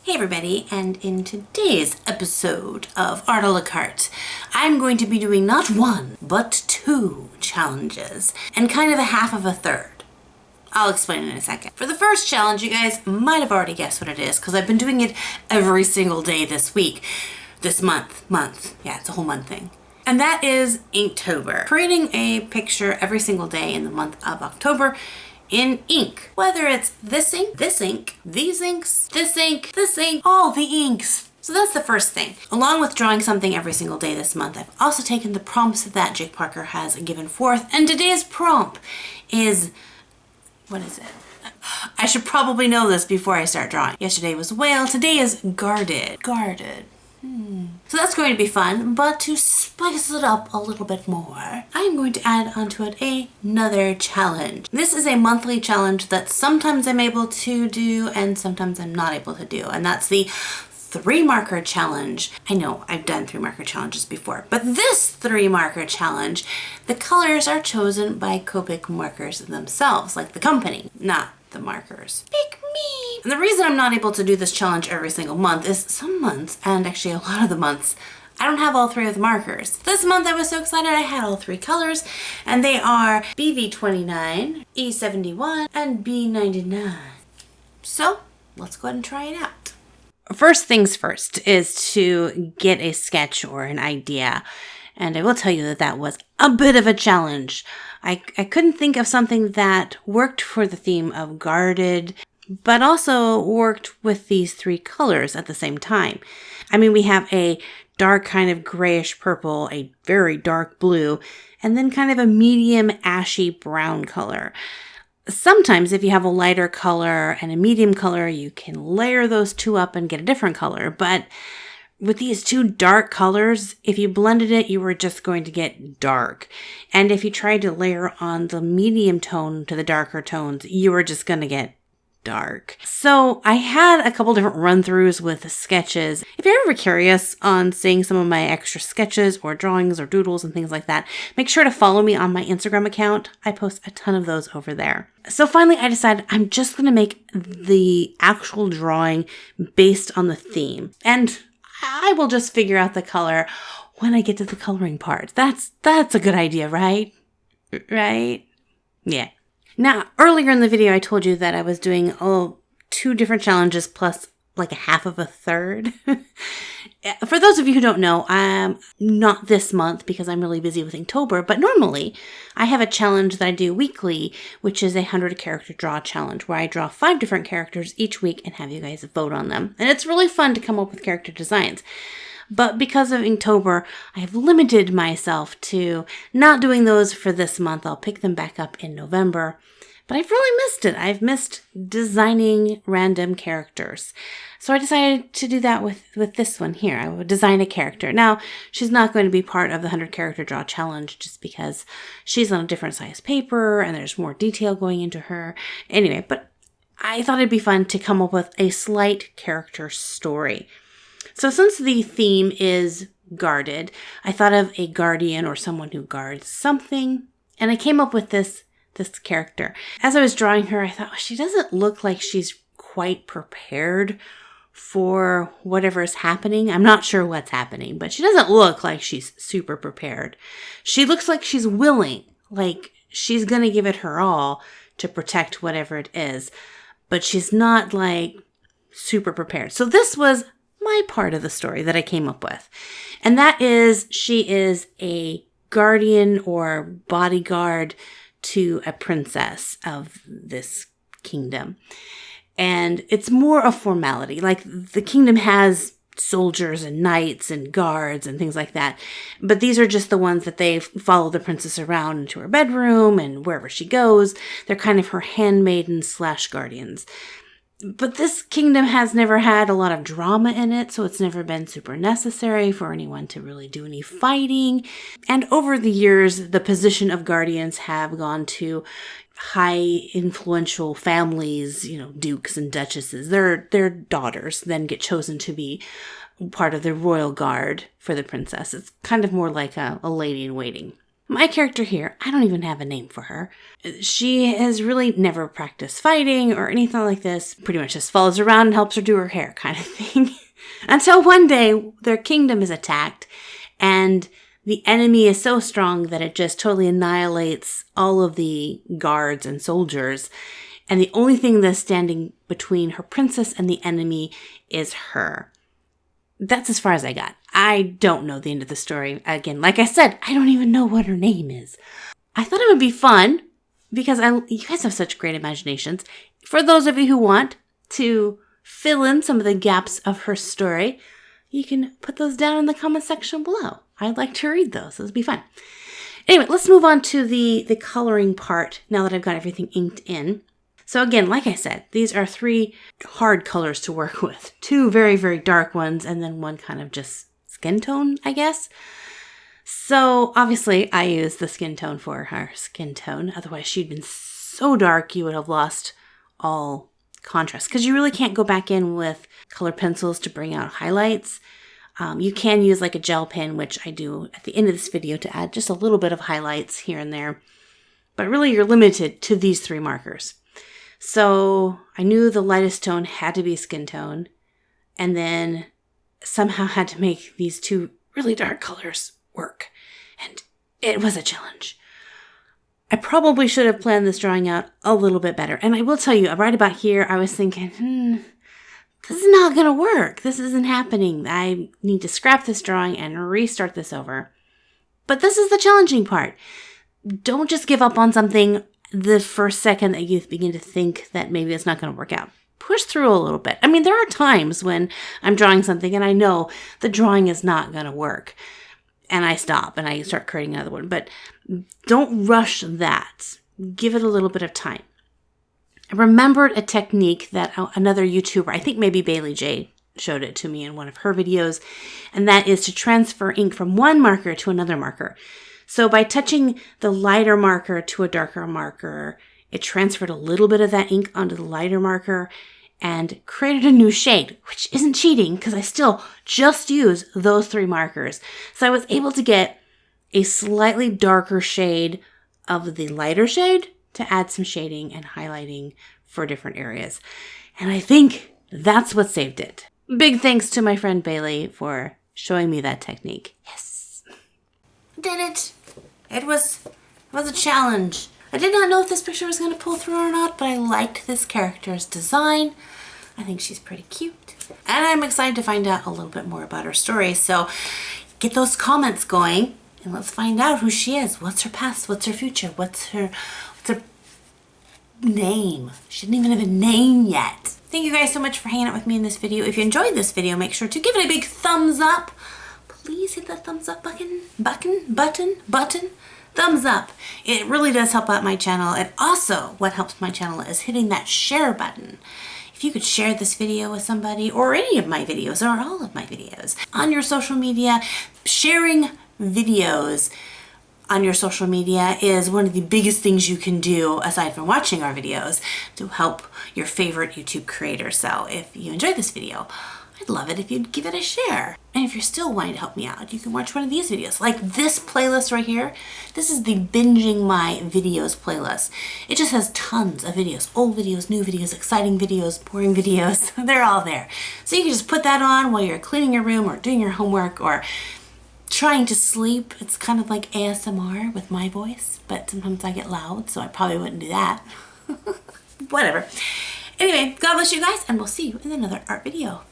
Hey everybody, and in today's episode of Art a la Carte, I'm going to be doing not one, but two challenges, and kind of a half of a third. I'll explain in a second. For the first challenge, you guys might have already guessed what it is, because I've been doing it every single day this week, this month. Yeah, it's a whole month thing. And that is Inktober. Creating a picture every single day in the month of October in ink. Whether it's this ink, these inks, this ink, all the inks. So that's the first thing. Along with drawing something every single day this month, I've also taken the prompts that Jake Parker has given forth. And today's prompt is, what is it? I should probably know this before I start drawing. Yesterday was whale, today is guarded. So that's going to be fun, but to spice it up a little bit more, I'm going to add onto it another challenge. This is a monthly challenge that sometimes I'm able to do and sometimes I'm not able to do, and that's the 3 marker challenge. I know I've done 3 marker challenges before, but this 3 marker challenge, the colors are chosen by Copic markers themselves, like the company, not the markers. Pick me! And the reason I'm not able to do this challenge every single month is some months, and actually a lot of the months, I don't have all 3 of the markers. This month I was so excited I had all 3 colors, and they are BV29, E71, and B99. So let's go ahead and try it out. First things first is to get a sketch or an idea. And I will tell you that that was a bit of a challenge. I couldn't think of something that worked for the theme of guarded, but also worked with these 3 colors at the same time. I mean, we have a dark kind of grayish purple, a very dark blue, and then kind of a medium ashy brown color. Sometimes if you have a lighter color and a medium color, you can layer those 2 up and get a different color. But with these 2 dark colors, if you blended it, you were just going to get dark. And if you tried to layer on the medium tone to the darker tones, you were just going to get dark. So I had a couple different run-throughs with sketches. If you're ever curious on seeing some of my extra sketches or drawings or doodles and things like that, make sure to follow me on my Instagram account. I post a ton of those over there. So finally I decided I'm just going to make the actual drawing based on the theme. And I will just figure out the color when I get to the coloring part. That's a good idea, right? Right? Yeah. Now, earlier in the video, I told you that I was doing 2 different challenges plus like a half of a third. For those of you who don't know, not this month because I'm really busy with Inktober, but normally I have a challenge that I do weekly, which is a 100 character draw challenge where I draw 5 different characters each week and have you guys vote on them. And it's really fun to come up with character designs. But because of Inktober, I have limited myself to not doing those for this month. I'll pick them back up in November. But I've really missed it. I've missed designing random characters. So I decided to do that with this one here. I would design a character. Now, she's not going to be part of the 100 character draw challenge just because she's on a different size paper and there's more detail going into her. Anyway, but I thought it'd be fun to come up with a slight character story. So since the theme is guarded, I thought of a guardian or someone who guards something, and I came up with this character. As I was drawing her, I thought, she doesn't look like she's quite prepared for whatever is happening. I'm not sure what's happening, but she doesn't look like she's super prepared. She looks like she's willing, like she's going to give it her all to protect whatever it is, but she's not like super prepared. So this was my part of the story that I came up with. And that is, she is a guardian or bodyguard to a princess of this kingdom. And it's more a formality. Like the kingdom has soldiers and knights and guards and things like that. But these are just the ones that they follow the princess around into her bedroom and wherever she goes. They're kind of her handmaidens / guardians. But this kingdom has never had a lot of drama in it, so it's never been super necessary for anyone to really do any fighting. And over the years, the position of guardians have gone to high influential families, dukes and duchesses. Their daughters then get chosen to be part of the royal guard for the princess. It's kind of more like a lady in waiting. My character here, I don't even have a name for her. She has really never practiced fighting or anything like this. Pretty much just follows around and helps her do her hair kind of thing. Until one day, their kingdom is attacked and the enemy is so strong that it just totally annihilates all of the guards and soldiers. And the only thing that's standing between her princess and the enemy is her. That's as far as I got. I don't know the end of the story. Again, like I said, I don't even know what her name is. I thought it would be fun because you guys have such great imaginations. For those of you who want to fill in some of the gaps of her story, you can put those down in the comment section below. I'd like to read those. This would be fun. Anyway, let's move on to the coloring part now that I've got everything inked in. So again, like I said, these are 3 hard colors to work with. 2 very, very dark ones, and then one kind of just skin tone, I guess. So obviously I used the skin tone for her skin tone. Otherwise she'd been so dark you would have lost all contrast. Because you really can't go back in with color pencils to bring out highlights. You can use like a gel pen, which I do at the end of this video to add just a little bit of highlights here and there. But really you're limited to these 3 markers. So I knew the lightest tone had to be skin tone, and then somehow had to make these 2 really dark colors work. And it was a challenge. I probably should have planned this drawing out a little bit better. And I will tell you, right about here, I was thinking, this is not going to work. This isn't happening. I need to scrap this drawing and restart this over. But this is the challenging part. Don't just give up on something the first second that you begin to think that maybe it's not going to work out. Push through a little bit. I mean, there are times when I'm drawing something and I know the drawing is not going to work. And I stop and I start creating another one. But don't rush that. Give it a little bit of time. I remembered a technique that another YouTuber, I think maybe Bailey J, showed it to me in one of her videos. And that is to transfer ink from one marker to another marker. So by touching the lighter marker to a darker marker, it transferred a little bit of that ink onto the lighter marker and created a new shade, which isn't cheating because I still just use those 3 markers. So I was able to get a slightly darker shade of the lighter shade to add some shading and highlighting for different areas. And I think that's what saved it. Big thanks to my friend Bailey for showing me that technique. Yes. Did it. It was a challenge. I did not know if this picture was going to pull through or not, but I liked this character's design. I think she's pretty cute. And I'm excited to find out a little bit more about her story. So get those comments going and let's find out who she is. What's her past? What's her future? What's her name? She didn't even have a name yet. Thank you guys so much for hanging out with me in this video. If you enjoyed this video, make sure to give it a big thumbs up. Please hit that thumbs up button. Thumbs up. It really does help out my channel. And also what helps my channel is hitting that share button. If you could share this video with somebody or any of my videos or all of my videos on your social media, sharing videos on your social media is one of the biggest things you can do aside from watching our videos to help your favorite YouTube creator. So if you enjoyed this video, I'd love it if you'd give it a share. And if you're still wanting to help me out, you can watch one of these videos. Like this playlist right here. This is the Binging My Videos playlist. It just has tons of videos. Old videos, new videos, exciting videos, boring videos. They're all there. So you can just put that on while you're cleaning your room or doing your homework or trying to sleep. It's kind of like ASMR with my voice, but sometimes I get loud, so I probably wouldn't do that. Whatever. Anyway, God bless you guys, and we'll see you in another art video.